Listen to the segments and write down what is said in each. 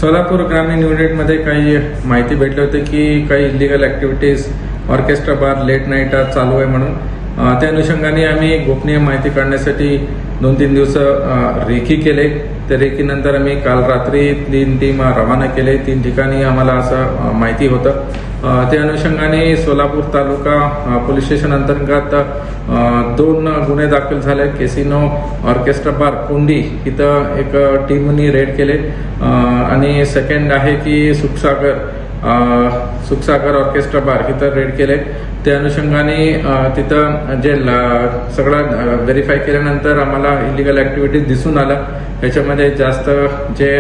सोलापूर ग्रामीण युनिटमध्ये काही माहिती भेटली होती की काही इलिगल ऍक्टिव्हिटीज ऑर्केस्ट्रा बार लेट नाईट चालू आहे म्हणून त्या अनुषंगाने आम्ही गोपनीय माहिती काढण्यासाठी 2-3 दिवस रेकी केले. त्या रेकीनंतर आम्ही काल रात्री 3 टीम रवाना केले. 3 ठिकाणी आम्हाला असं माहिती होतं. त्या अनुषंगाने सोलापूर तालुका पोलीस स्टेशन अंतर्गत 2 गुन्हे दाखल झाले. केसिनो ऑर्केस्ट्रा बार कुंडी इथं एक टीमनी रेड केले आणि सेकंड आहे की सुखसागर ऑर्केस्ट्रा बार इथं रेड केले. त्या अनुषंगाने तिथं जे सगळं व्हेरीफाय केल्यानंतर आम्हाला इलिगल ऍक्टिव्हिटीज दिसून आलं. याच्यामध्ये जास्त जे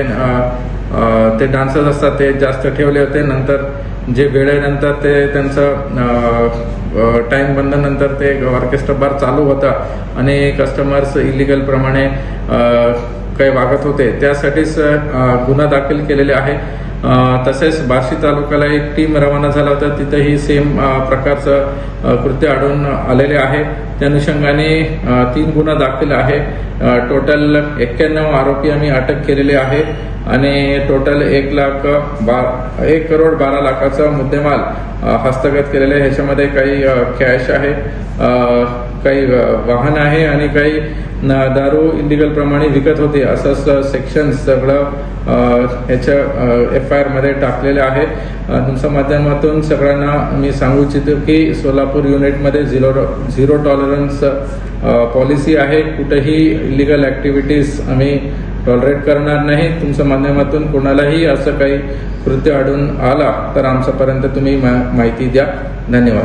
ते डान्सर्स असतात ते जास्त ठेवले होते. नंतर जे वेळेनंतर ते त्यांचं टाइम बंदनंतर ते ऑर्केस्ट्रा बार चालू होता आणि कस्टमर्स इलिगल प्रमाणे काही वागत होते. त्यासाठीच गुन्हा दाखल केलेले आहे. तसेच बार्शी तालुक्याला एक टीम रवाना झाला होता. तिथंही सेम प्रकारचं कृत्य आढळून आलेले आहे. त्या अनुषंगाने 3 गुन्हा दाखल आहे. टोटल 91 आरोपी आम्ही अटक केलेले आहे आणि टोटल 1 करोड 12 लाखाचा मुद्देमाल हस्तगत केलेला आहे. ह्याच्यामध्ये काही कॅश आहे, काही वाहन आहे आणि काही दारू इलिगल प्रमाणे विकत होते असं सेक्शन सगळं ह्याच्या FIR मध्ये टाकलेलं आहे. तुमच्या माध्यमातून सगळ्यांना मी सांगू इच्छितो की सोलापूर युनिटमध्ये झिरो टॉलरन्स पॉलिसी आहे. कुठेही इलिगल ऍक्टिव्हिटीज आम्ही टॉलरेट करणार नाही. तुमच्या माध्यमातून कोणालाही असं काही कृत्य आढळून आला तर आमच्यापर्यंत तुम्ही माहिती द्या. धन्यवाद.